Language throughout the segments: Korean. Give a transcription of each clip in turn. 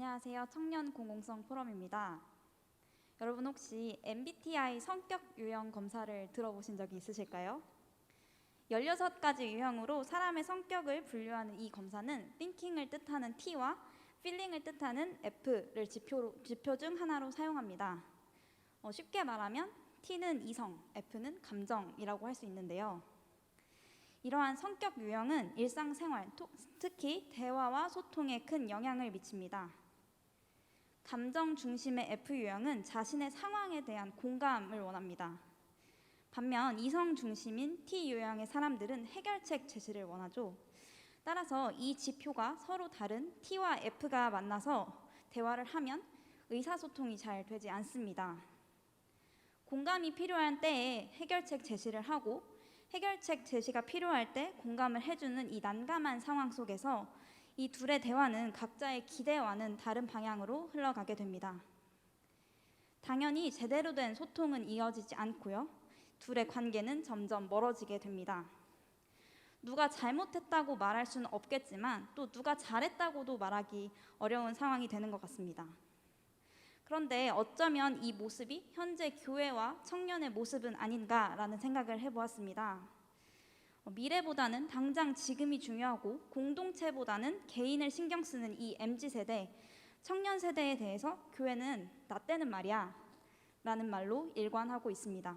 안녕하세요. 청년 공공성 포럼입니다. 여러분 혹시 MBTI 성격 유형 검사를 들어보신 적이 있으실까요? 16가지 유형으로 사람의 성격을 분류하는 이 검사는 thinking을 뜻하는 T와 feeling을 뜻하는 F를 지표 중 하나로 사용합니다. 쉽게 말하면 T는 이성, F는 감정이라고 할 수 있는데요. 이러한 성격 유형은 일상생활, 특히 대화와 소통에 큰 영향을 미칩니다. 감정 중심의 F 유형은 자신의 상황에 대한 공감을 원합니다. 반면 이성 중심인 T 유형의 사람들은 해결책 제시를 원하죠. 따라서 이 지표가 서로 다른 T와 F가 만나서 대화를 하면 의사소통이 잘 되지 않습니다. 공감이 필요한 때에 해결책 제시를 하고 해결책 제시가 필요할 때 공감을 해주는 이 난감한 상황 속에서 이 둘의 대화는 각자의 기대와는 다른 방향으로 흘러가게 됩니다. 당연히 제대로 된 소통은 이어지지 않고요. 둘의 관계는 점점 멀어지게 됩니다. 누가 잘못했다고 말할 수는 없겠지만 또 누가 잘했다고도 말하기 어려운 상황이 되는 것 같습니다. 그런데 어쩌면 이 모습이 현재 교회와 청년의 모습은 아닌가라는 생각을 해보았습니다. 미래보다는 당장 지금이 중요하고 공동체보다는 개인을 신경 쓰는 이 MZ세대, 청년 세대에 대해서 교회는 나 때는 말이야 라는 말로 일관하고 있습니다.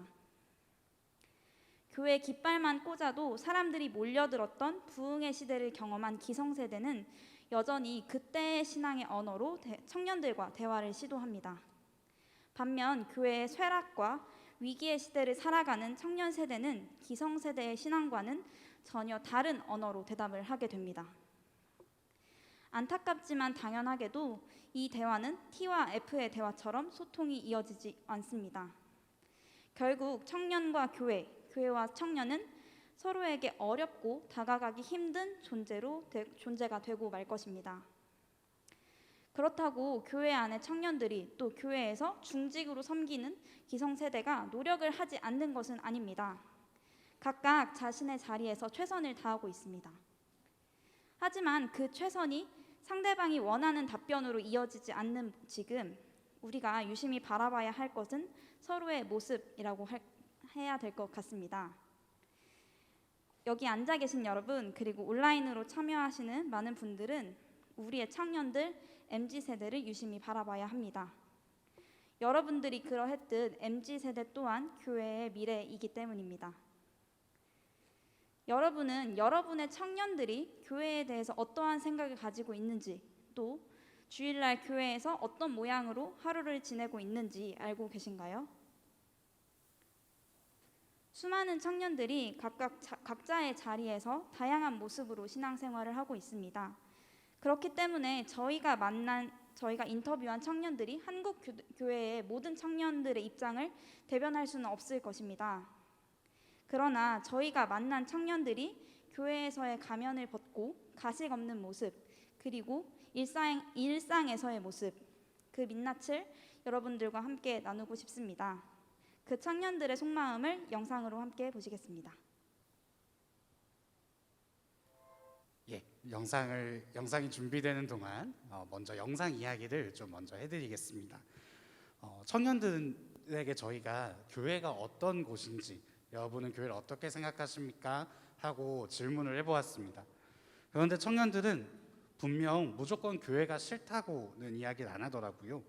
교회 깃발만 꽂아도 사람들이 몰려들었던 부흥의 시대를 경험한 기성세대는 여전히 그때의 신앙의 언어로 청년들과 대화를 시도합니다. 반면 교회의 쇠락과 위기의 시대를 살아가는 청년 세대는 기성세대의 신앙과는 전혀 다른 언어로 대답을 하게 됩니다. 안타깝지만 당연하게도 이 대화는 T와 F의 대화처럼 소통이 이어지지 않습니다. 결국 청년과 교회와 청년은 서로에게 어렵고 다가가기 힘든 존재가 되고 말 것입니다. 그렇다고 교회 안의 청년들이 또 교회에서 중직으로 섬기는 기성세대가 노력을 하지 않는 것은 아닙니다. 각각 자신의 자리에서 최선을 다하고 있습니다. 하지만 그 최선이 상대방이 원하는 답변으로 이어지지 않는 지금 우리가 유심히 바라봐야 할 것은 서로의 모습이라고 해야 될 것 같습니다. 여기 앉아 계신 여러분 그리고 온라인으로 참여하시는 많은 분들은 우리의 청년들 MZ세대를 유심히 바라봐야 합니다. 여러분들이 그러했듯 MZ세대 또한 교회의 미래이기 때문입니다. 여러분은 여러분의 청년들이 교회에 대해서 어떠한 생각을 가지고 있는지 또 주일날 교회에서 어떤 모양으로 하루를 지내고 있는지 알고 계신가요? 수많은 청년들이 각자의 자리에서 다양한 모습으로 신앙생활을 하고 있습니다. 그렇기 때문에 저희가 인터뷰한 청년들이 한국 교회의 모든 청년들의 입장을 대변할 수는 없을 것입니다. 그러나 저희가 만난 청년들이 교회에서의 가면을 벗고 가식 없는 모습 그리고 일상에서의 모습 그 민낯을 여러분들과 함께 나누고 싶습니다. 그 청년들의 속마음을 영상으로 함께 보시겠습니다. 영상이 준비되는 동안 먼저 영상 이야기를 좀 먼저 해드리겠습니다. 청년들에게 저희가 교회가 어떤 곳인지 여러분은 교회를 어떻게 생각하십니까? 하고 질문을 해보았습니다. 그런데 청년들은 분명 무조건 교회가 싫다고는 이야기를 안 하더라고요.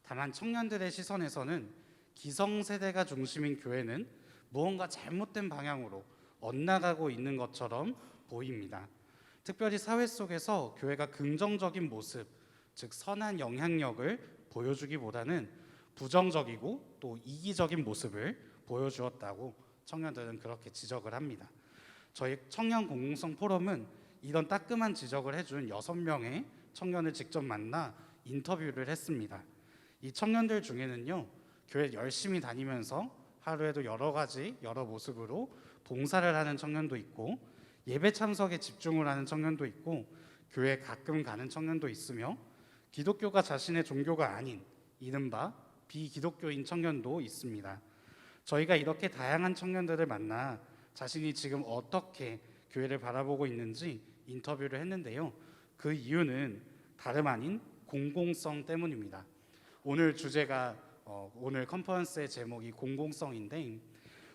다만 청년들의 시선에서는 기성세대가 중심인 교회는 무언가 잘못된 방향으로 엇나가고 있는 것처럼 보입니다. 특별히 사회 속에서 교회가 긍정적인 모습, 즉 선한 영향력을 보여주기보다는 부정적이고 또 이기적인 모습을 보여주었다고 청년들은 그렇게 지적을 합니다. 저희 청년 공공성 포럼은 이런 따끔한 지적을 해준 6명의 청년을 직접 만나 인터뷰를 했습니다. 이 청년들 중에는요, 교회 열심히 다니면서 하루에도 여러 모습으로 봉사를 하는 청년도 있고 예배 참석에 집중을 하는 청년도 있고 교회 가끔 가는 청년도 있으며 기독교가 자신의 종교가 아닌 이른바 비기독교인 청년도 있습니다. 저희가 이렇게 다양한 청년들을 만나 자신이 지금 어떻게 교회를 바라보고 있는지 인터뷰를 했는데요. 그 이유는 다름 아닌 공공성 때문입니다. 오늘 주제가 오늘 컨퍼런스의 제목이 공공성인데,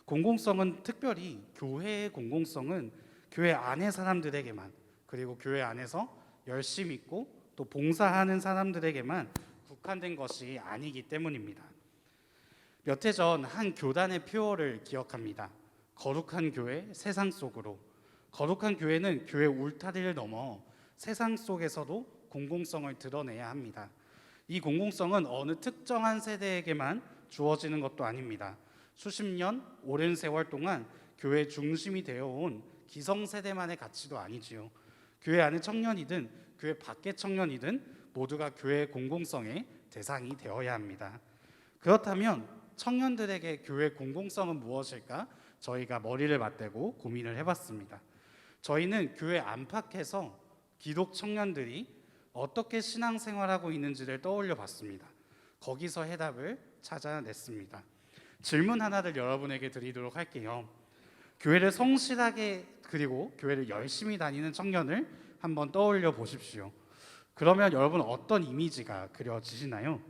공공성은 특별히 교회의 공공성은 교회 안의 사람들에게만, 그리고 교회 안에서 열심히 믿고 또 봉사하는 사람들에게만 국한된 것이 아니기 때문입니다. 몇 해 전 한 교단의 표어를 기억합니다. 거룩한 교회, 세상 속으로. 거룩한 교회는 교회 울타리를 넘어 세상 속에서도 공공성을 드러내야 합니다. 이 공공성은 어느 특정한 세대에게만 주어지는 것도 아닙니다. 수십 년, 오랜 세월 동안 교회 중심이 되어온 기성세대만의 가치도 아니지요. 교회 안의 청년이든 교회 밖의 청년이든 모두가 교회의 공공성의 대상이 되어야 합니다. 그렇다면 청년들에게 교회 공공성은 무엇일까? 저희가 머리를 맞대고 고민을 해봤습니다. 저희는 교회 안팎에서 기독 청년들이 어떻게 신앙생활하고 있는지를 떠올려 봤습니다. 거기서 해답을 찾아냈습니다. 질문 하나를 여러분에게 드리도록 할게요. 교회를 성실하게 그리고 교회를 열심히 다니는 청년을 한번 떠올려 보십시오. 그러면 여러분 어떤 이미지가 그려지시나요?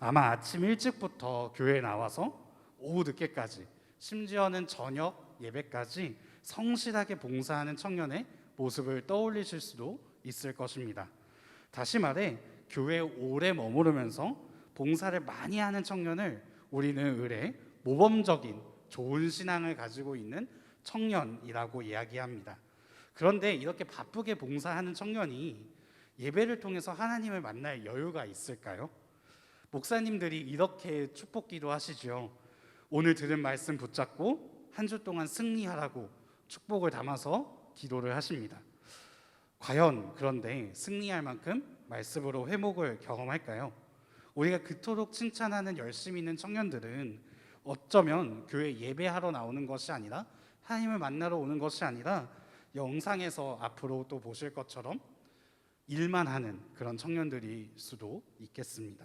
아마 아침 일찍부터 교회에 나와서 오후 늦게까지, 심지어는 저녁 예배까지 성실하게 봉사하는 청년의 모습을 떠올리실 수도 있을 것입니다. 다시 말해 교회에 오래 머무르면서 봉사를 많이 하는 청년을 우리는 의례 모범적인 좋은 신앙을 가지고 있는 청년이라고 이야기합니다. 그런데 이렇게 바쁘게 봉사하는 청년이 예배를 통해서 하나님을 만날 여유가 있을까요? 목사님들이 이렇게 축복기도 하시죠. 오늘 들은 말씀 붙잡고 한 주 동안 승리하라고 축복을 담아서 기도를 하십니다. 과연 그런데 승리할 만큼 말씀으로 회복을 경험할까요? 우리가 그토록 칭찬하는 열심히 있는 청년들은 어쩌면 교회 예배하러 나오는 것이 아니라 하나님을 만나러 오는 것이 아니라 영상에서 앞으로 또 보실 것처럼 일만 하는 그런 청년들일 수도 있겠습니다.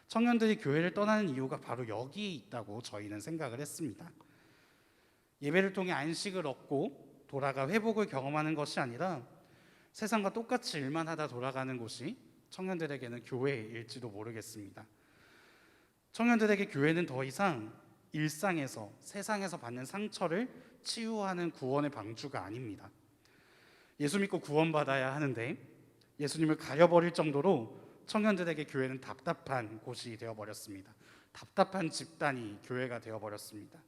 청년들이 교회를 떠나는 이유가 바로 여기에 있다고 저희는 생각을 했습니다. 예배를 통해 안식을 얻고 돌아가 회복을 경험하는 것이 아니라 세상과 똑같이 일만 하다 돌아가는 곳이 청년들에게는 교회일지도 모르겠습니다. 청년들에게 교회는 더 이상 일상에서 세상에서 받는 상처를 치유하는 구원의 방주가 아닙니다. 예수 믿고 구원받아야 하는데 예수님을 가려버릴 정도로 청년들에게 교회는 답답한 곳이 되어버렸습니다. 답답한 집단이 교회가 되어버렸습니다.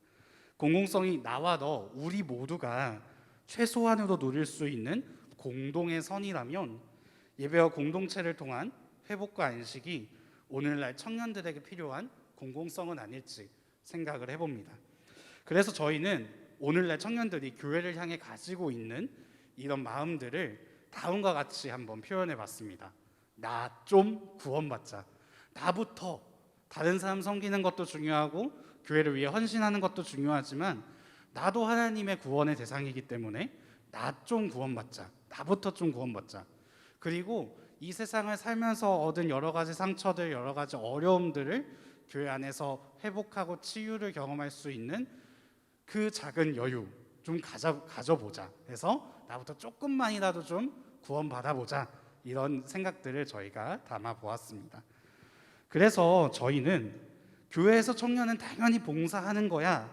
공공성이 나와 너 우리 모두가 최소한으로 누릴 수 있는 공동의 선이라면 예배와 공동체를 통한 회복과 안식이 오늘날 청년들에게 필요한 공공성은 아닐지 생각을 해봅니다. 그래서 저희는 오늘날 청년들이 교회를 향해 가지고 있는 이런 마음들을 다음과 같이 한번 표현해 봤습니다. 나 좀 구원받자. 나부터. 다른 사람 섬기는 것도 중요하고 교회를 위해 헌신하는 것도 중요하지만 나도 하나님의 구원의 대상이기 때문에 나 좀 구원받자. 나부터 좀 구원받자. 그리고 이 세상을 살면서 얻은 여러 가지 상처들, 여러 가지 어려움들을 교회 안에서 회복하고 치유를 경험할 수 있는 그 작은 여유 좀 가져보자 해서 나부터 조금만이라도 좀 구원받아보자, 이런 생각들을 저희가 담아 보았습니다. 그래서 저희는 교회에서 청년은 당연히 봉사하는 거야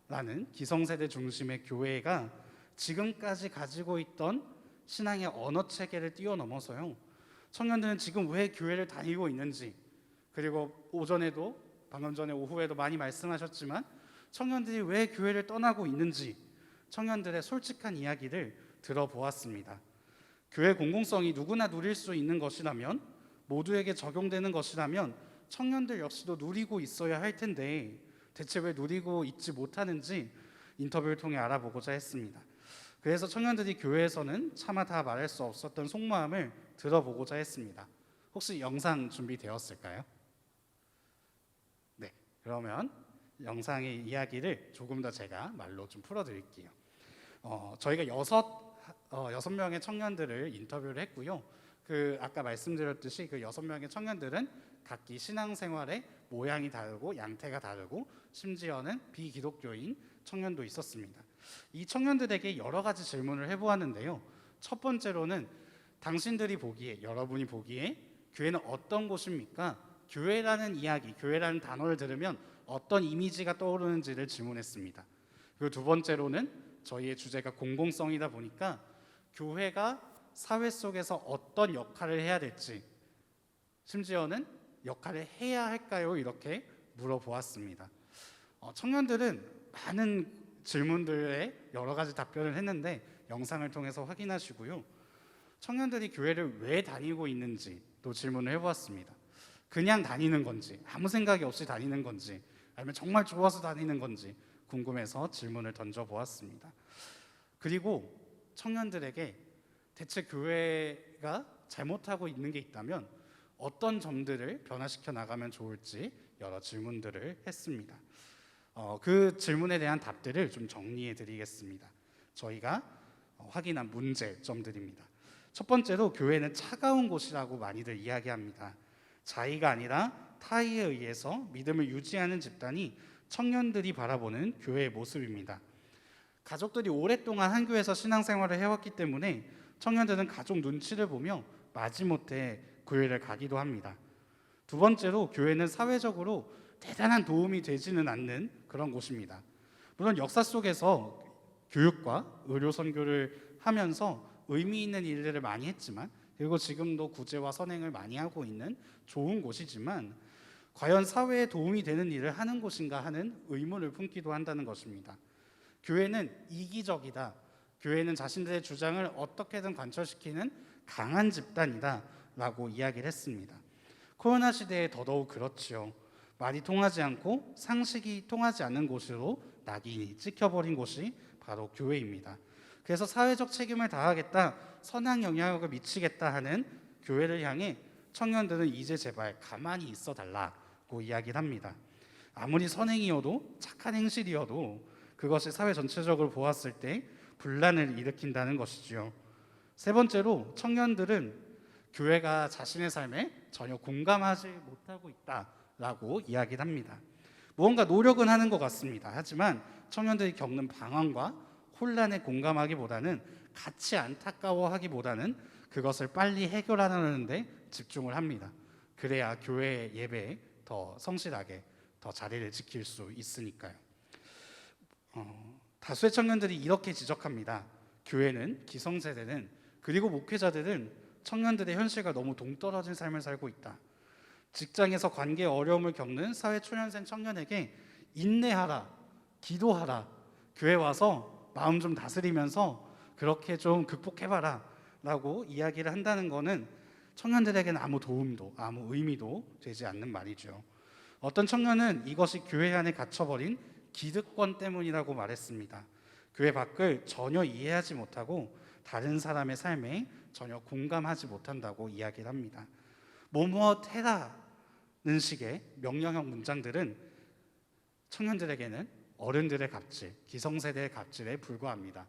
라는 기성세대 중심의 교회가 지금까지 가지고 있던 신앙의 언어 체계를 뛰어넘어서요, 청년들은 지금 왜 교회를 다니고 있는지, 그리고 오전에도 방금 전에 오후에도 많이 말씀하셨지만 청년들이 왜 교회를 떠나고 있는지 청년들의 솔직한 이야기를 들어보았습니다. 교회 공공성이 누구나 누릴 수 있는 것이라면, 모두에게 적용되는 것이라면 청년들 역시도 누리고 있어야 할 텐데 대체 왜 누리고 있지 못하는지 인터뷰를 통해 알아보고자 했습니다. 그래서 청년들이 교회에서는 차마 다 말할 수 없었던 속마음을 들어보고자 했습니다. 혹시 영상 준비되었을까요? 네, 그러면 영상의 이야기를 조금 더 제가 말로 좀 풀어드릴게요. 저희가 여섯 명의 청년들을 인터뷰를 했고요. 아까 말씀드렸듯이 그 6명의 청년들은 각기 신앙생활의 모양이 다르고 양태가 다르고 심지어는 비기독교인 청년도 있었습니다. 이 청년들에게 여러 가지 질문을 해보았는데요. 첫 번째로는 당신들이 보기에, 여러분이 보기에 교회는 어떤 곳입니까? 교회라는 이야기, 교회라는 단어를 들으면 어떤 이미지가 떠오르는지를 질문했습니다. 그리고 두 번째로는 저희의 주제가 공공성이다 보니까 교회가 사회 속에서 어떤 역할을 해야 될지, 심지어는 역할을 해야 할까요? 이렇게 물어보았습니다. 청년들은 많은 질문들에 여러 가지 답변을 했는데 영상을 통해서 확인하시고요. 청년들이 교회를 왜 다니고 있는지 또 질문을 해보았습니다. 그냥 다니는 건지, 아무 생각이 없이 다니는 건지, 아니면 정말 좋아서 다니는 건지 궁금해서 질문을 던져보았습니다. 그리고 청년들에게 대체 교회가 잘못하고 있는 게 있다면 어떤 점들을 변화시켜 나가면 좋을지 여러 질문들을 했습니다. 그 질문에 대한 답들을 좀 정리해 드리겠습니다. 저희가 확인한 문제점들입니다. 첫 번째로 교회는 차가운 곳이라고 많이들 이야기합니다. 자의가 아니라 타의에 의해서 믿음을 유지하는 집단이 청년들이 바라보는 교회의 모습입니다. 가족들이 오랫동안 한 교회에서 신앙생활을 해왔기 때문에 청년들은 가족 눈치를 보며 마지못해 교회를 가기도 합니다. 두 번째로 교회는 사회적으로 대단한 도움이 되지는 않는 그런 곳입니다. 물론 역사 속에서 교육과 의료 선교를 하면서 의미 있는 일들을 많이 했지만, 그리고 지금도 구제와 선행을 많이 하고 있는 좋은 곳이지만 과연 사회에 도움이 되는 일을 하는 곳인가 하는 의문을 품기도 한다는 것입니다. 교회는 이기적이다. 교회는 자신들의 주장을 어떻게든 관철시키는 강한 집단이다 라고 이야기를 했습니다. 코로나 시대에 더더욱 그렇지요. 말이 통하지 않고 상식이 통하지 않는 곳으로 낙인이 찍혀버린 곳이 바로 교회입니다. 그래서 사회적 책임을 다하겠다, 선한 영향력을 미치겠다 하는 교회를 향해 청년들은 이제 제발 가만히 있어 달라고 이야기를 합니다. 아무리 선행이어도, 착한 행실이어도 그것이 사회 전체적으로 보았을 때 분란을 일으킨다는 것이지요. 세 번째로 청년들은 교회가 자신의 삶에 전혀 공감하지 못하고 있다라고 이야기를 합니다. 무언가 노력은 하는 것 같습니다. 하지만 청년들이 겪는 방황과 혼란에 공감하기보다는, 같이 안타까워하기보다는 그것을 빨리 해결하는 데 집중을 합니다. 그래야 교회 예배에 더 성실하게 더 자리를 지킬 수 있으니까요. 다수의 청년들이 이렇게 지적합니다. 교회는, 기성세대는, 그리고 목회자들은 청년들의 현실과 너무 동떨어진 삶을 살고 있다. 직장에서 관계 어려움을 겪는 사회 초년생 청년에게 인내하라, 기도하라, 교회 와서 마음 좀 다스리면서 그렇게 좀 극복해봐라 라고 이야기를 한다는 것은 청년들에게는 아무 도움도 아무 의미도 되지 않는 말이죠. 어떤 청년은 이것이 교회 안에 갇혀버린 기득권 때문이라고 말했습니다. 교회 밖을 전혀 이해하지 못하고 다른 사람의 삶에 전혀 공감하지 못한다고 이야기를 합니다. 뭐뭐 해라는 식의 명령형 문장들은 청년들에게는 어른들의 갑질, 기성세대의 갑질에 불과합니다.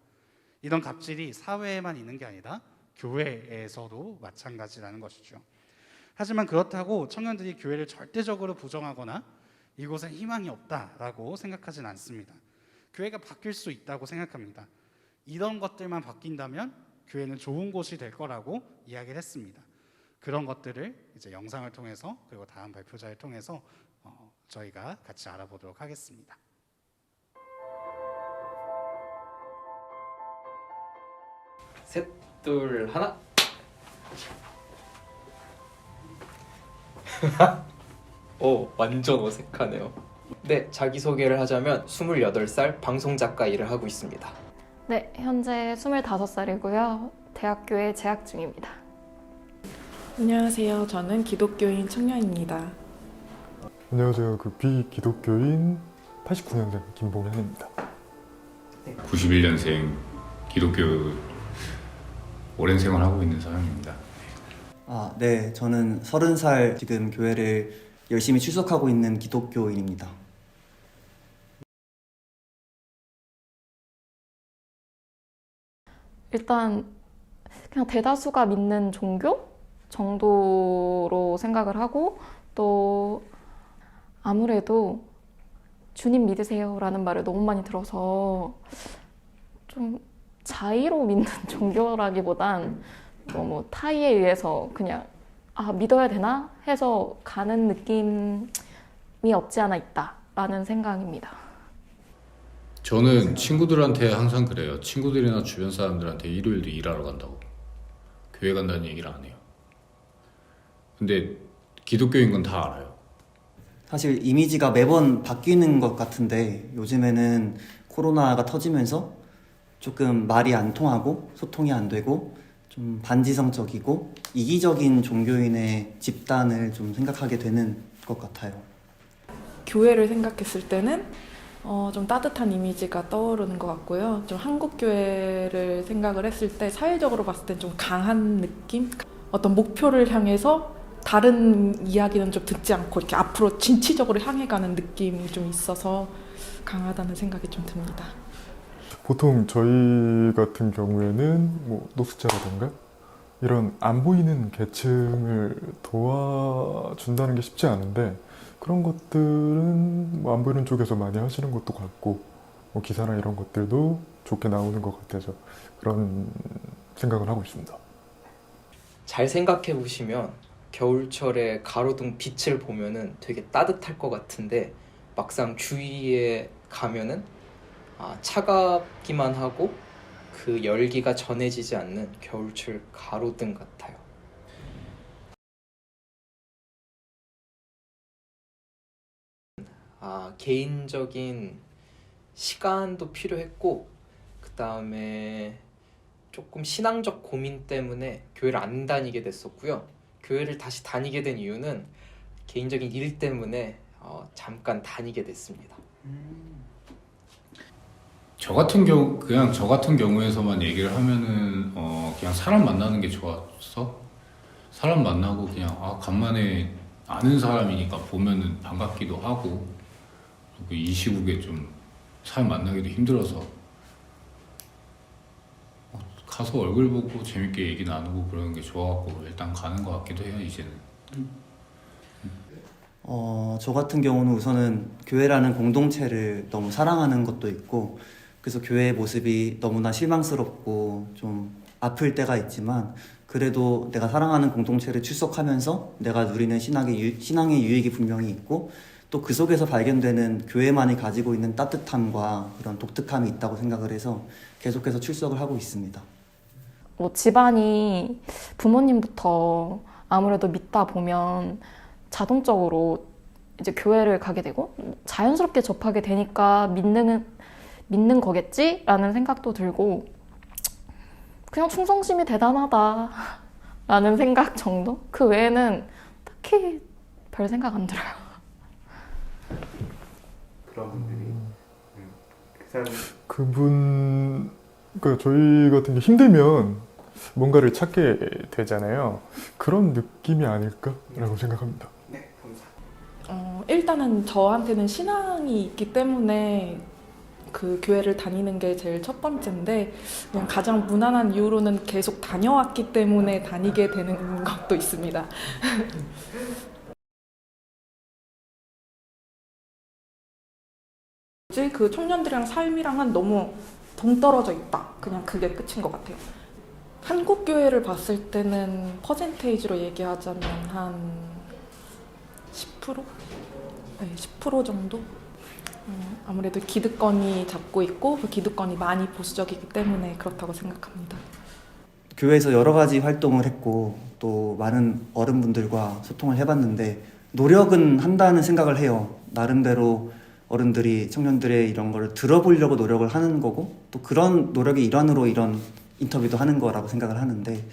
이런 갑질이 사회에만 있는 게 아니라 교회에서도 마찬가지라는 것이죠. 하지만 그렇다고 청년들이 교회를 절대적으로 부정하거나 이곳엔 희망이 없다라고 생각하진 않습니다. 교회가 바뀔 수 있다고 생각합니다. 이런 것들만 바뀐다면 교회는 좋은 곳이 될 거라고 이야기를 했습니다. 그런 것들을 이제 영상을 통해서, 그리고 다음 발표자를 통해서 저희가 같이 알아보도록 하겠습니다. 셋, 둘, 하나. 오, 완전 어색하네요. 네, 자기소개를 하자면 28살 방송작가 일을 하고 있습니다. 네, 현재 25살이고요. 대학교에 재학 중입니다. 안녕하세요. 저는 기독교인 청년입니다. 안녕하세요. 비기독교인 89년생 김봉현입니다. 91년생 기독교 오랜 생활하고 있는 사람입니다. 네. 저는 30살 지금 교회를 열심히 출석하고 있는 기독교인입니다. 일단 그냥 대다수가 믿는 종교 정도로 생각을 하고, 또 아무래도 주님 믿으세요라는 말을 너무 많이 들어서 좀 자의로 믿는 종교라기보단 너무 타의에 의해서 그냥 아, 믿어야 되나 해서 가는 느낌이 없지 않아 있다라는 생각입니다. 저는 친구들한테 항상 그래요. 친구들이나 주변 사람들한테 일요일도 일하러 간다고. 교회 간다는 얘기를 안 해요. 근데 기독교인 건 다 알아요. 사실 이미지가 매번 바뀌는 것 같은데 요즘에는 코로나가 터지면서 조금 말이 안 통하고 소통이 안 되고 좀 반지성적이고 이기적인 종교인의 집단을 좀 생각하게 되는 것 같아요. 교회를 생각했을 때는 좀 따뜻한 이미지가 떠오르는 것 같고요. 좀 한국 교회를 생각을 했을 때 사회적으로 봤을 땐 좀 강한 느낌? 어떤 목표를 향해서 다른 이야기는 좀 듣지 않고 이렇게 앞으로 진취적으로 향해 가는 느낌이 좀 있어서 강하다는 생각이 좀 듭니다. 보통 저희 같은 경우에는 뭐 노숙자라든가 이런 안 보이는 계층을 도와준다는 게 쉽지 않은데 그런 것들은 뭐 안 보이는 쪽에서 많이 하시는 것도 같고 뭐 기사나 이런 것들도 좋게 나오는 것 같아서 그런 생각을 하고 있습니다. 잘 생각해 보시면 겨울철에 가로등 빛을 보면은 되게 따뜻할 것 같은데 막상 주위에 가면은 차갑기만 하고 그 열기가 전해지지 않는 겨울철 가로등 같아요. 개인적인 시간도 필요했고 그 다음에 조금 신앙적 고민 때문에 교회를 안 다니게 됐었고요. 교회를 다시 다니게 된 이유는 개인적인 일 때문에 잠깐 다니게 됐습니다. 저 같은 경우에서만 얘기를 하면은 그냥 사람 만나는 게 좋았어. 사람 만나고 그냥 간만에 아는 사람이니까 보면은 반갑기도 하고 그리고 이 시국에 좀 사람 만나기도 힘들어서 가서 얼굴 보고 재밌게 얘기 나누고 그러는 게 좋아갖고 일단 가는 것 같기도 해요 이제는. 저 같은 경우는 우선은 교회라는 공동체를 너무 사랑하는 것도 있고 그래서 교회의 모습이 너무나 실망스럽고 좀 아플 때가 있지만 그래도 내가 사랑하는 공동체를 출석하면서 내가 누리는 신앙의 유익이 분명히 있고 또 그 속에서 발견되는 교회만이 가지고 있는 따뜻함과 그런 독특함이 있다고 생각을 해서 계속해서 출석을 하고 있습니다. 뭐 집안이 부모님부터 아무래도 믿다 보면 자동적으로 이제 교회를 가게 되고 자연스럽게 접하게 되니까 믿는 거겠지라는 생각도 들고 그냥 충성심이 대단하다라는 생각 정도? 그 외에는 딱히 별 생각 안 들어요. 그런 분들이 그러니까 저희 같은 게 힘들면 뭔가를 찾게 되잖아요. 그런 느낌이 아닐까라고 생각합니다. 네, 감사합니다. 일단은 저한테는 신앙이 있기 때문에 그 교회를 다니는 게 제일 첫 번째인데 그냥 가장 무난한 이유로는 계속 다녀왔기 때문에 다니게 되는 것도 있습니다. 그 청년들이랑 삶이랑은 너무 동떨어져 있다. 그냥 그게 끝인 것 같아요. 한국 교회를 봤을 때는 퍼센테이지로 얘기하자면 한 10%? 네, 10% 정도? 아무래도 기득권이 잡고 있고 그 기득권이 많이 보수적이기 때문에 그렇다고 생각합니다. 교회에서 여러 가지 활동을 했고 또 많은 어른분들과 소통을 해봤는데 노력은 한다는 생각을 해요. 나름대로 어른들이 청년들의 이런 거를 들어보려고 노력을 하는 거고 또 그런 노력의 일환으로 이런 인터뷰도 하는 거라고 생각을 하는데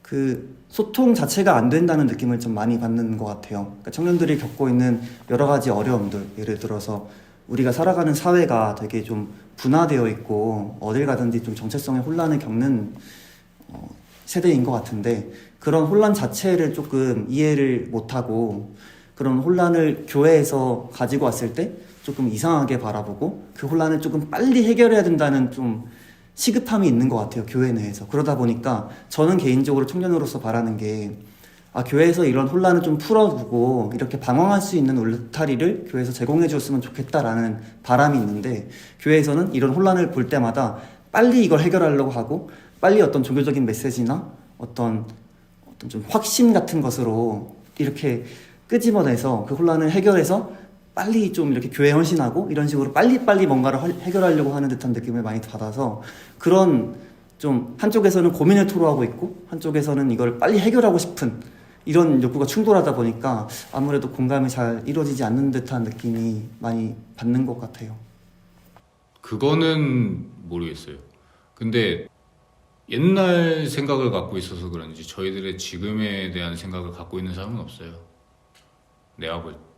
그 소통 자체가 안 된다는 느낌을 좀 많이 받는 것 같아요. 그러니까 청년들이 겪고 있는 여러 가지 어려움들, 예를 들어서 우리가 살아가는 사회가 되게 좀 분화되어 있고 어딜 가든지 좀 정체성의 혼란을 겪는 세대인 것 같은데 그런 혼란 자체를 조금 이해를 못하고 그런 혼란을 교회에서 가지고 왔을 때 조금 이상하게 바라보고 그 혼란을 조금 빨리 해결해야 된다는 좀 시급함이 있는 것 같아요, 교회 내에서. 그러다 보니까 저는 개인적으로 청년으로서 바라는 게 교회에서 이런 혼란을 좀 풀어두고 이렇게 방황할 수 있는 울타리를 교회에서 제공해 주었으면 좋겠다라는 바람이 있는데 교회에서는 이런 혼란을 볼 때마다 빨리 이걸 해결하려고 하고 빨리 어떤 종교적인 메시지나 어떤 어떤 좀 확신 같은 것으로 이렇게 끄집어내서 그 혼란을 해결해서 빨리 좀 이렇게 교회에 헌신하고 이런 식으로 빨리빨리 뭔가를 해결하려고 하는 듯한 느낌을 많이 받아서 그런 좀 한쪽에서는 고민을 토로하고 있고 한쪽에서는 이걸 빨리 해결하고 싶은 이런 욕구가 충돌하다 보니까 아무래도 공감이 잘 이루어지지 않는 듯한 느낌이 많이 받는 것 같아요. 그거는 모르겠어요. 근데 옛날 생각을 갖고 있어서 그런지 저희들의 지금에 대한 생각을 갖고 있는 사람은 없어요.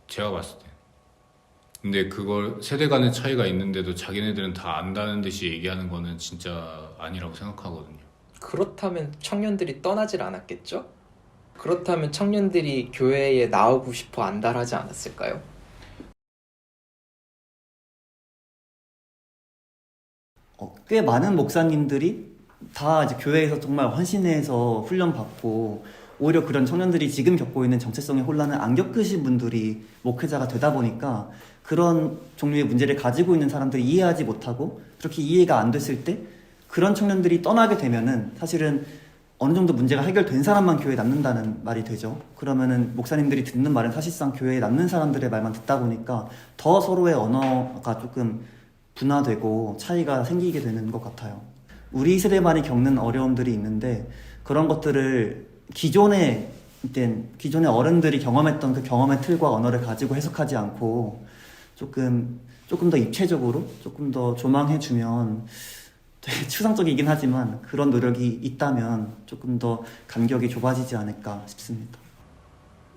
제가 봤을 때. 근데 그걸 세대 간의 차이가 있는데도 자기네들은 다 안다는 듯이 얘기하는 거는 진짜 아니라고 생각하거든요. 그렇다면 청년들이 떠나질 않았겠죠? 그렇다면 청년들이 교회에 나오고 싶어 안달하지 않았을까요? 꽤 많은 목사님들이 다 이제 교회에서 정말 헌신해서 훈련받고 오히려 그런 청년들이 지금 겪고 있는 정체성의 혼란을 안 겪으신 분들이 목회자가 되다 보니까 그런 종류의 문제를 가지고 있는 사람들이 이해하지 못하고 그렇게 이해가 안 됐을 때 그런 청년들이 떠나게 되면은 사실은 어느 정도 문제가 해결된 사람만 교회에 남는다는 말이 되죠. 그러면은 목사님들이 듣는 말은 사실상 교회에 남는 사람들의 말만 듣다 보니까 더 서로의 언어가 조금 분화되고 차이가 생기게 되는 것 같아요. 우리 세대만이 겪는 어려움들이 있는데 그런 것들을 기존의 어른들이 경험했던 그 경험의 틀과 언어를 가지고 해석하지 않고 조금 더 입체적으로 조금 더 조망해주면 되게 추상적이긴 하지만 그런 노력이 있다면 조금 더 간격이 좁아지지 않을까 싶습니다.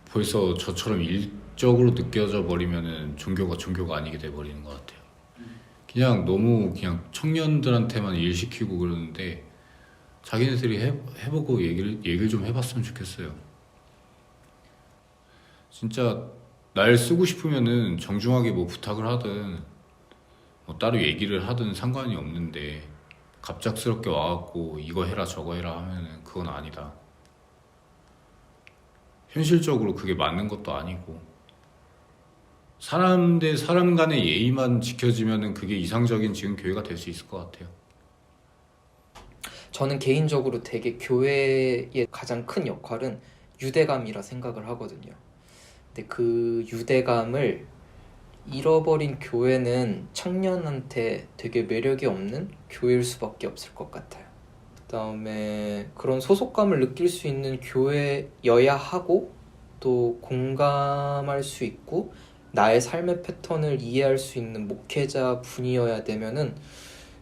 벌써 저처럼 일적으로 느껴져 버리면은 종교가 아니게 돼 버리는 것 같아요. 그냥 너무 그냥 청년들한테만 일 시키고 그러는데 자기네들이 해보고 얘기를 좀 해봤으면 좋겠어요. 진짜 날 쓰고 싶으면은 정중하게 뭐 부탁을 하든 뭐 따로 얘기를 하든 상관이 없는데 갑작스럽게 와갖고 이거 해라 저거 해라 하면은 그건 아니다. 현실적으로 그게 맞는 것도 아니고 사람 대 사람 간의 예의만 지켜지면은 그게 이상적인 지금 교회가 될 수 있을 것 같아요. 저는 개인적으로 되게 교회의 가장 큰 역할은 유대감이라 생각을 하거든요. 근데 그 유대감을 잃어버린 교회는 청년한테 되게 매력이 없는 교회일 수밖에 없을 것 같아요. 그다음에 그런 소속감을 느낄 수 있는 교회여야 하고 또 공감할 수 있고 나의 삶의 패턴을 이해할 수 있는 목회자 분이어야 되면은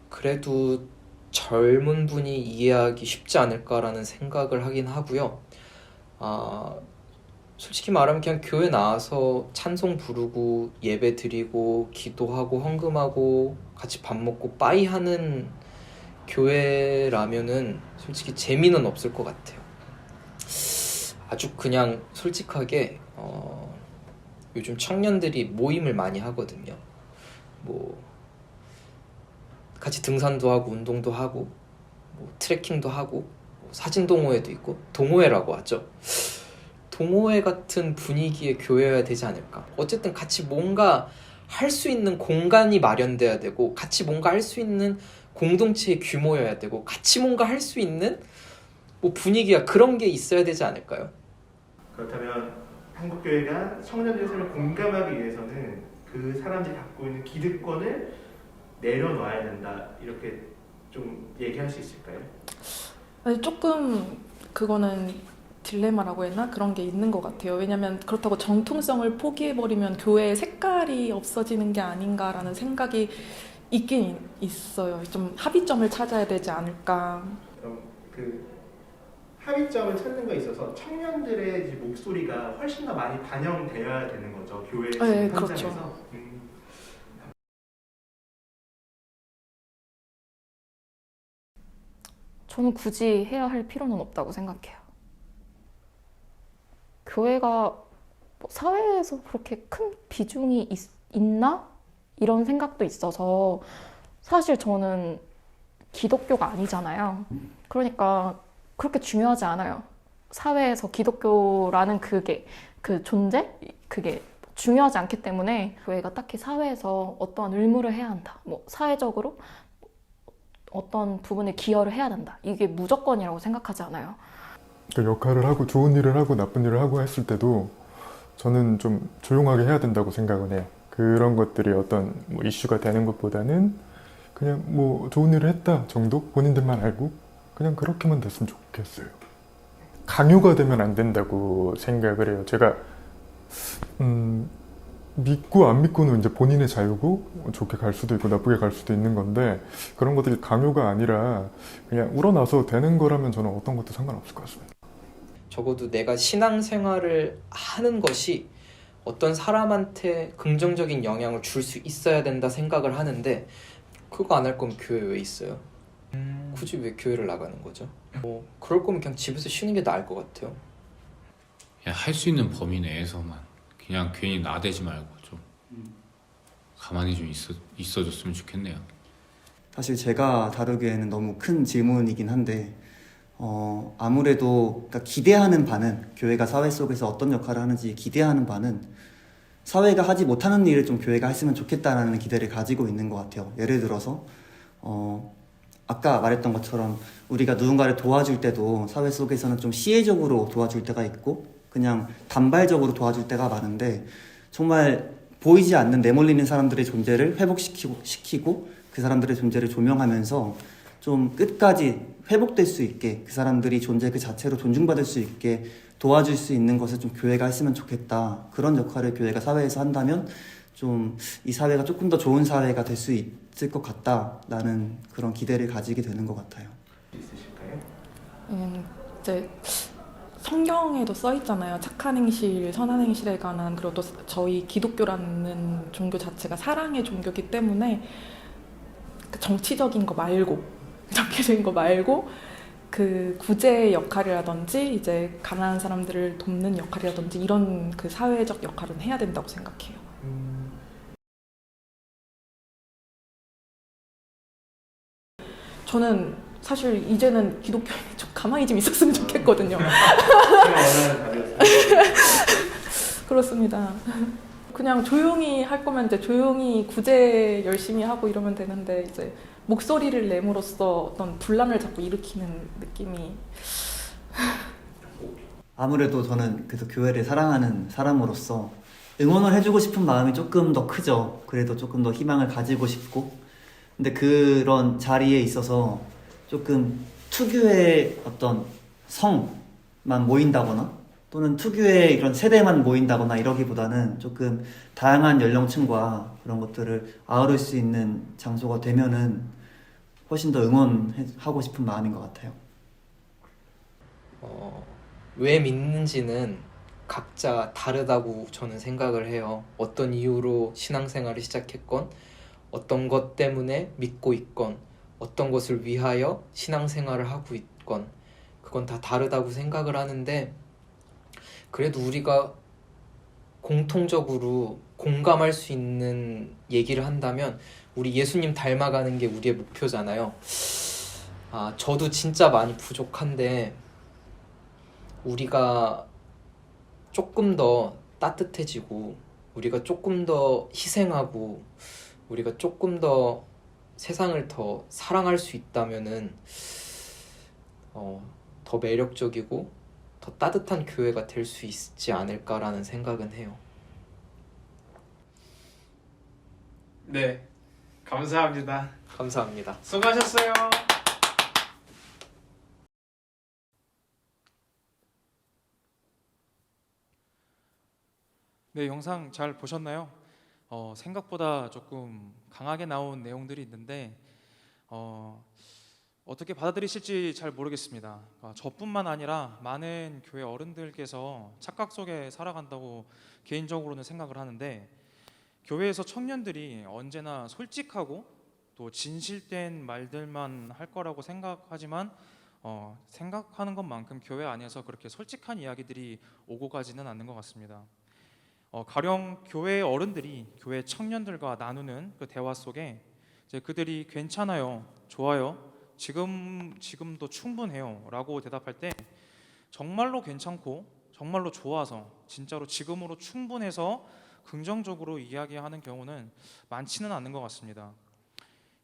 그래도 젊은 분이 이해하기 쉽지 않을까라는 생각을 하긴 하고요. 솔직히 말하면 그냥 교회 나와서 찬송 부르고 예배 드리고 기도하고 헌금하고 같이 밥 먹고 빠이 하는 교회라면은 솔직히 재미는 없을 것 같아요. 아주 그냥 솔직하게 요즘 청년들이 모임을 많이 하거든요. 뭐 같이 등산도 하고 운동도 하고 뭐 트레킹도 하고 뭐 사진 동호회도 있고 동호회라고 하죠. 동호회 같은 분위기의 교회여야 되지 않을까. 어쨌든 같이 뭔가 할 수 있는 공간이 마련돼야 되고 같이 뭔가 할 수 있는 공동체의 규모여야 되고 같이 뭔가 할 수 있는 뭐 분위기가 그런 게 있어야 되지 않을까요? 그렇다면 한국교회가 청년들의 삶을 공감하기 위해서는 그 사람들이 갖고 있는 기득권을 내려놔야 된다 이렇게 좀 얘기할 수 있을까요? 아니, 조금 그거는 딜레마라고 했나? 그런 게 있는 것 같아요. 왜냐하면 그렇다고 정통성을 포기해버리면 교회의 색깔이 없어지는 게 아닌가라는 생각이 있긴 있어요. 좀 합의점을 찾아야 되지 않을까. 그럼 그 합의점을 찾는 거에 있어서 청년들의 이제 목소리가 훨씬 더 많이 반영되어야 되는 거죠. 교회 네, 현장에서. 그렇죠. 저는 굳이 해야 할 필요는 없다고 생각해요. 교회가 뭐 사회에서 그렇게 큰 비중이 있나? 이런 생각도 있어서 사실 저는 기독교가 아니잖아요. 그러니까 그렇게 중요하지 않아요. 사회에서 기독교라는 그 존재? 그게 중요하지 않기 때문에 교회가 딱히 사회에서 어떠한 의무를 해야 한다. 뭐 사회적으로 어떤 부분에 기여를 해야 된다. 이게 무조건이라고 생각하지 않아요. 제가 역할을 하고 좋은 일을 하고 나쁜 일을 하고 했을 때도 저는 좀 조용하게 해야 된다고 생각을 해요. 그런 것들이 어떤 뭐 이슈가 되는 것보다는 그냥 뭐 좋은 일을 했다 정도 본인들만 알고 그냥 그렇게만 됐으면 좋겠어요. 강요가 되면 안 된다고 생각을 해요. 제가 믿고 안 믿고는 이제 본인의 자유고 좋게 갈 수도 있고 나쁘게 갈 수도 있는 건데 그런 것들이 강요가 아니라 그냥 우러나서 되는 거라면 저는 어떤 것도 상관없을 것 같습니다. 적어도 내가 신앙생활을 하는 것이 어떤 사람한테 긍정적인 영향을 줄 수 있어야 된다 생각을 하는데 그거 안 할 거면 교회 왜 있어요? 굳이 왜 교회를 나가는 거죠? 뭐 그럴 거면 그냥 집에서 쉬는 게 나을 것 같아요. 그냥 할 수 있는 범위 내에서만 그냥 괜히 나대지 말고 좀 가만히 좀 있어줬으면 좋겠네요. 사실 제가 다루기에는 너무 큰 질문이긴 한데 아무래도 그러니까 기대하는 바는 교회가 사회 속에서 어떤 역할을 하는지 기대하는 바는 사회가 하지 못하는 일을 좀 교회가 했으면 좋겠다라는 기대를 가지고 있는 것 같아요. 예를 들어서 아까 말했던 것처럼 우리가 누군가를 도와줄 때도 사회 속에서는 좀 시혜적으로 도와줄 때가 있고 그냥 단발적으로 도와줄 때가 많은데 정말 보이지 않는 내몰리는 사람들의 존재를 회복시키고 그 사람들의 존재를 조명하면서 좀 끝까지 회복될 수 있게 그 사람들이 존재 그 자체로 존중받을 수 있게 도와줄 수 있는 것을 좀 교회가 했으면 좋겠다. 그런 역할을 교회가 사회에서 한다면 좀 이 사회가 조금 더 좋은 사회가 될 수 있을 것 같다라는 그런 기대를 가지게 되는 것 같아요. 있으실까요? 이제 성경에도 써 있잖아요. 착한 행실, 선한 행실에 관한. 그리고 또 저희 기독교라는 종교 자체가 사랑의 종교이기 때문에 그 정치적인 거 말고 그 구제의 역할이라든지 이제 가난한 사람들을 돕는 역할이라든지 이런 그 사회적 역할은 해야 된다고 생각해요. 저는 사실 이제는 기독교에 좀 가만히 좀 있었으면 좋겠거든요. 그렇습니다. 그냥 조용히 할 거면 이제 조용히 구제 열심히 하고 이러면 되는데 이제 목소리를 내므로써 어떤 분란을 자꾸 일으키는 느낌이. 아무래도 저는 그래서 교회를 사랑하는 사람으로서 응원을 해주고 싶은 마음이 조금 더 크죠. 그래도 조금 더 희망을 가지고 싶고 근데 그런 자리에 있어서 조금 투교의 어떤 성만 모인다거나 또는 투교의 이런 세대만 모인다거나 이러기보다는 조금 다양한 연령층과 그런 것들을 아우를 수 있는 장소가 되면은 훨씬 더 응원하고 싶은 마음인 것 같아요. 왜 믿는지는 각자 다르다고 저는 생각을 해요. 어떤 이유로 신앙생활을 시작했건 어떤 것 때문에 믿고 있건 어떤 것을 위하여 신앙생활을 하고 있건 그건 다 다르다고 생각을 하는데 그래도 우리가 공통적으로 공감할 수 있는 얘기를 한다면 우리 예수님 닮아가는 게 우리의 목표잖아요. 저도 진짜 많이 부족한데 우리가 조금 더 따뜻해지고 우리가 조금 더 희생하고 우리가 조금 더 세상을 더 사랑할 수 있다면은 더 매력적이고 더 따뜻한 교회가 될 수 있지 않을까라는 생각은 해요. 네, 감사합니다. 감사합니다. 수고하셨어요. 네, 영상 잘 보셨나요? 생각보다 조금 강하게 나온 내용들이 있는데 어떻게 받아들이실지 잘 모르겠습니다. 저뿐만 아니라 많은 교회 어른들께서 착각 속에 살아간다고 개인적으로는 생각을 하는데 교회에서 청년들이 언제나 솔직하고 또 진실된 말들만 할 거라고 생각하지만 생각하는 것만큼 교회 안에서 그렇게 솔직한 이야기들이 오고 가지는 않는 것 같습니다. 가령 교회 어른들이 교회 청년들과 나누는 그 대화 속에 이제 그들이 괜찮아요, 좋아요, 지금도 충분해요 라고 대답할 때 정말로 괜찮고 정말로 좋아서 진짜로 지금으로 충분해서 긍정적으로 이야기하는 경우는 많지는 않는 것 같습니다.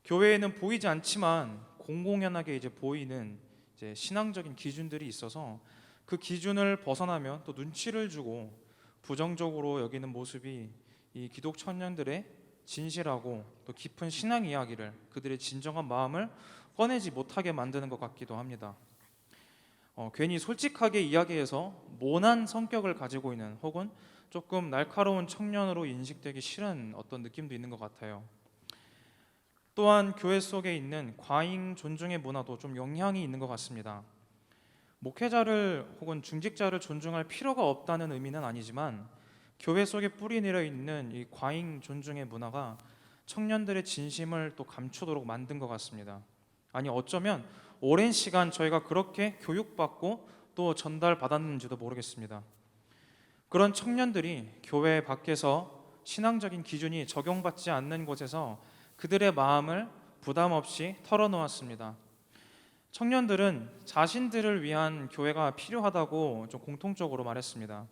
교회에는 보이지 않지만 공공연하게 이제 보이는 이제 신앙적인 기준들이 있어서 그 기준을 벗어나면 또 눈치를 주고 부정적으로 여기는 모습이 이 기독 청년들의 진실하고 또 깊은 신앙 이야기를, 그들의 진정한 마음을 꺼내지 못하게 만드는 것 같기도 합니다. 괜히 솔직하게 이야기해서 모난 성격을 가지고 있는, 혹은 조금 날카로운 청년으로 인식되기 싫은 어떤 느낌도 있는 것 같아요. 또한 교회 속에 있는 과잉 존중의 문화도 좀 영향이 있는 것 같습니다. 목회자를 혹은 중직자를 존중할 필요가 없다는 의미는 아니지만, 교회 속에 뿌리 내려 있는 이 과잉 존중의 문화가 청년들의 진심을 또 감추도록 만든 것 같습니다. 아니, 어쩌면 오랜 시간 저희가 그렇게 교육받고 또 전달받았는지도 모르겠습니다. 그런 청년들이 교회 밖에서 신앙적인 기준이 적용받지 않는 곳에서 그들의 마음을 부담 없이 털어놓았습니다. 청년들은 자신들을 위한 교회가 필요하다고 좀 공통적으로 말했습니다.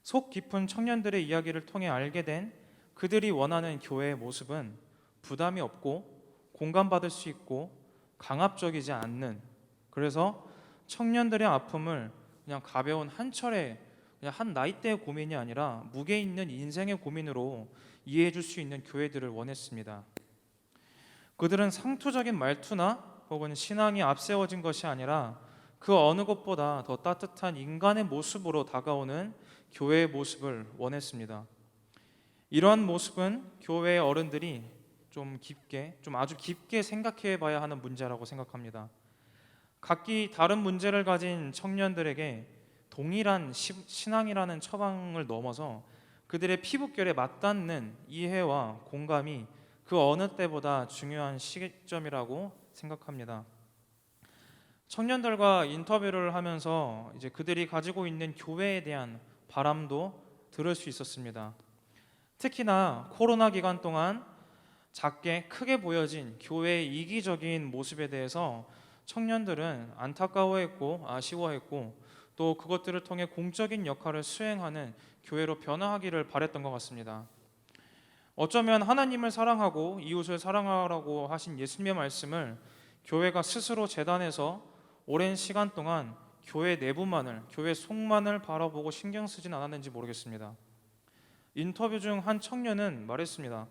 속 깊은 청년들의 이야기를 통해 알게 된 그들이 원하는 교회의 모습은 부담이 없고 공감받을 수 있고 강압적이지 않는, 그래서 청년들의 아픔을 그냥 가벼운 한철의, 그냥 한 나이대의 고민이 아니라 무게 있는 인생의 고민으로 이해해 줄 수 있는 교회들을 원했습니다. 그들은 상투적인 말투나 혹은 신앙이 앞세워진 것이 아니라 그 어느 것보다 더 따뜻한 인간의 모습으로 다가오는 교회의 모습을 원했습니다. 이러한 모습은 교회의 어른들이 아주 깊게 생각해 봐야 하는 문제라고 생각합니다. 각기 다른 문제를 가진 청년들에게 동일한 신앙이라는 처방을 넘어서 그들의 피부결에 맞닿는 이해와 공감이 그 어느 때보다 중요한 시점이라고 생각합니다. 청년들과 인터뷰를 하면서 이제 그들이 가지고 있는 교회에 대한 바람도 들을 수 있었습니다. 특히나 코로나 기간 동안 작게 크게 보여진 교회의 이기적인 모습에 대해서 청년들은 안타까워했고 아쉬워했고, 또 그것들을 통해 공적인 역할을 수행하는 교회로 변화하기를 바랬던 것 같습니다. 어쩌면 하나님을 사랑하고 이웃을 사랑하라고 하신 예수님의 말씀을 교회가 스스로 재단해서 오랜 시간 동안 교회 내부만을, 교회 속만을 바라보고 신경 쓰진 않았는지 모르겠습니다. 인터뷰 중 한 청년은 말했습니다.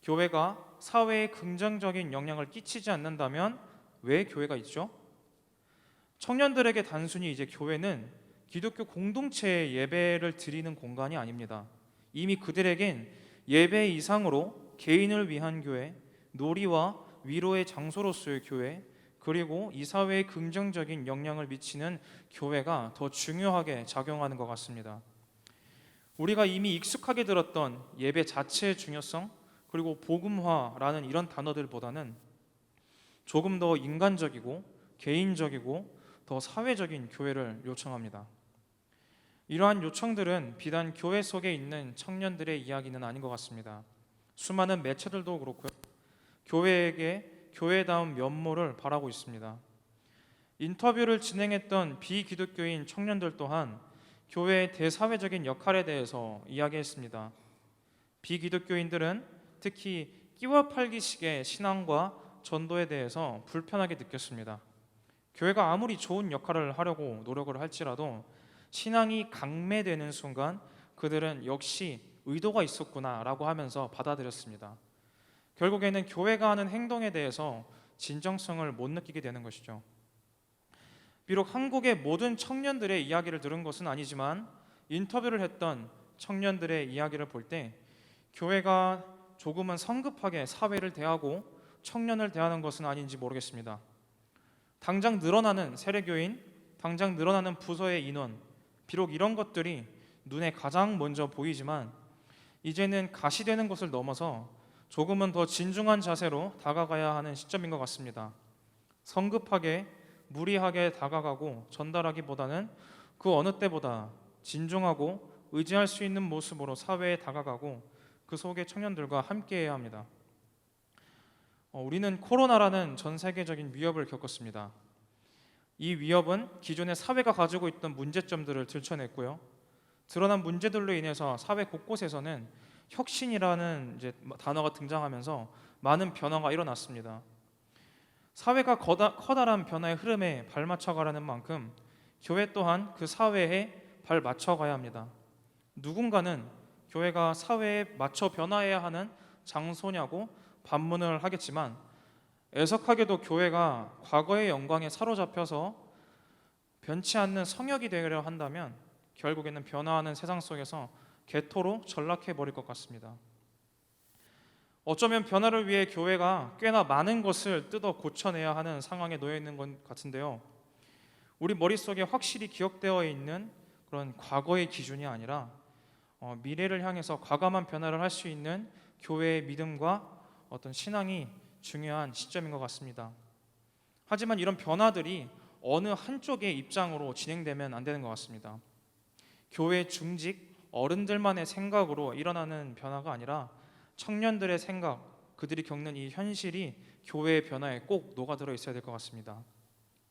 교회가 사회에 긍정적인 영향을 끼치지 않는다면 왜 교회가 있죠? 청년들에게 단순히 이제 교회는 기독교 공동체의 예배를 드리는 공간이 아닙니다. 이미 그들에겐 예배 이상으로 개인을 위한 교회, 놀이와 위로의 장소로서의 교회, 그리고 이 사회에 긍정적인 영향을 미치는 교회가 더 중요하게 작용하는 것 같습니다. 우리가 이미 익숙하게 들었던 예배 자체의 중요성, 그리고 복음화라는 이런 단어들보다는 조금 더 인간적이고 개인적이고 더 사회적인 교회를 요청합니다. 이러한 요청들은 비단 교회 속에 있는 청년들의 이야기는 아닌 것 같습니다. 수많은 매체들도 그렇고요, 교회에게 교회다운 면모를 바라고 있습니다. 인터뷰를 진행했던 비기독교인 청년들 또한 교회의 대사회적인 역할에 대해서 이야기했습니다. 비기독교인들은 특히 끼워 팔기식의 신앙과 전도에 대해서 불편하게 느꼈습니다. 교회가 아무리 좋은 역할을 하려고 노력을 할지라도 신앙이 강매되는 순간 그들은 역시 의도가 있었구나라고 하면서 받아들였습니다. 결국에는 교회가 하는 행동에 대해서 진정성을 못 느끼게 되는 것이죠. 비록 한국의 모든 청년들의 이야기를 들은 것은 아니지만 인터뷰를 했던 청년들의 이야기를 볼 때 교회가 조금은 성급하게 사회를 대하고 청년을 대하는 것은 아닌지 모르겠습니다. 당장 늘어나는 세례교인, 당장 늘어나는 부서의 인원, 비록 이런 것들이 눈에 가장 먼저 보이지만 이제는 가시되는 것을 넘어서 조금은 더 진중한 자세로 다가가야 하는 시점인 것 같습니다. 성급하게 무리하게 다가가고 전달하기보다는 그 어느 때보다 진중하고 의지할 수 있는 모습으로 사회에 다가가고 그 속에 청년들과 함께해야 합니다. 우리는 코로나라는 전 세계적인 위협을 겪었습니다. 이 위협은 기존의 사회가 가지고 있던 문제점들을 들춰냈고요, 드러난 문제들로 인해서 사회 곳곳에서는 혁신이라는 이제 단어가 등장하면서 많은 변화가 일어났습니다. 사회가 커다란 변화의 흐름에 발맞춰가라는 만큼 교회 또한 그 사회에 발 맞춰가야 합니다. 누군가는 교회가 사회에 맞춰 변화해야 하는 장소냐고 반문을 하겠지만, 애석하게도 교회가 과거의 영광에 사로잡혀서 변치 않는 성역이 되려 한다면 결국에는 변화하는 세상 속에서 개토로 전락해 버릴 것 같습니다. 어쩌면 변화를 위해 교회가 꽤나 많은 것을 뜯어 고쳐내야 하는 상황에 놓여 있는 것 같은데요. 우리 머릿속에 확실히 기억되어 있는 그런 과거의 기준이 아니라 미래를 향해서 과감한 변화를 할 수 있는 교회의 믿음과 어떤 신앙이 중요한 시점인 것 같습니다. 하지만 이런 변화들이 어느 한쪽의 입장으로 진행되면 안 되는 것 같습니다. 교회 중직 어른들만의 생각으로 일어나는 변화가 아니라 청년들의 생각, 그들이 겪는 이 현실이 교회의 변화에 꼭 녹아들어 있어야 될 것 같습니다.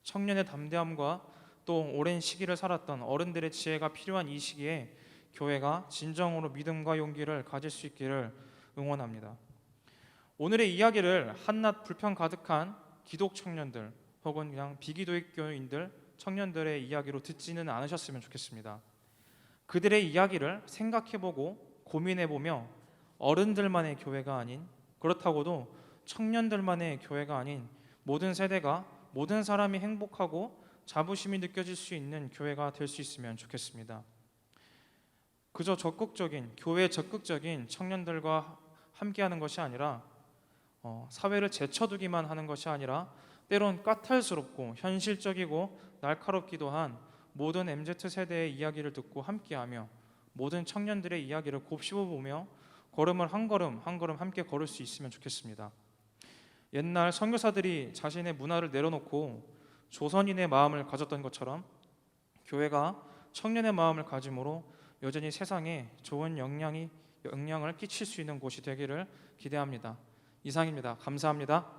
청년의 담대함과 또 오랜 시기를 살았던 어른들의 지혜가 필요한 이 시기에 교회가 진정으로 믿음과 용기를 가질 수 있기를 응원합니다. 오늘의 이야기를 한낱 불평 가득한 기독 청년들 혹은 그냥 비기독교인들 청년들의 이야기로 듣지는 않으셨으면 좋겠습니다. 그들의 이야기를 생각해보고 고민해보며 어른들만의 교회가 아닌, 그렇다고도 청년들만의 교회가 아닌 모든 세대가, 모든 사람이 행복하고 자부심이 느껴질 수 있는 교회가 될 수 있으면 좋겠습니다. 그저 교회에 적극적인 청년들과 함께하는 것이 아니라 사회를 제쳐두기만 하는 것이 아니라 때론 까탈스럽고 현실적이고 날카롭기도 한 모든 MZ세대의 이야기를 듣고 함께하며 모든 청년들의 이야기를 곱씹어보며 걸음을 한 걸음 한 걸음 함께 걸을 수 있으면 좋겠습니다. 옛날 선교사들이 자신의 문화를 내려놓고 조선인의 마음을 가졌던 것처럼 교회가 청년의 마음을 가짐으로 여전히 세상에 좋은 영향을 끼칠 수 있는 곳이 되기를 기대합니다. 이상입니다. 감사합니다.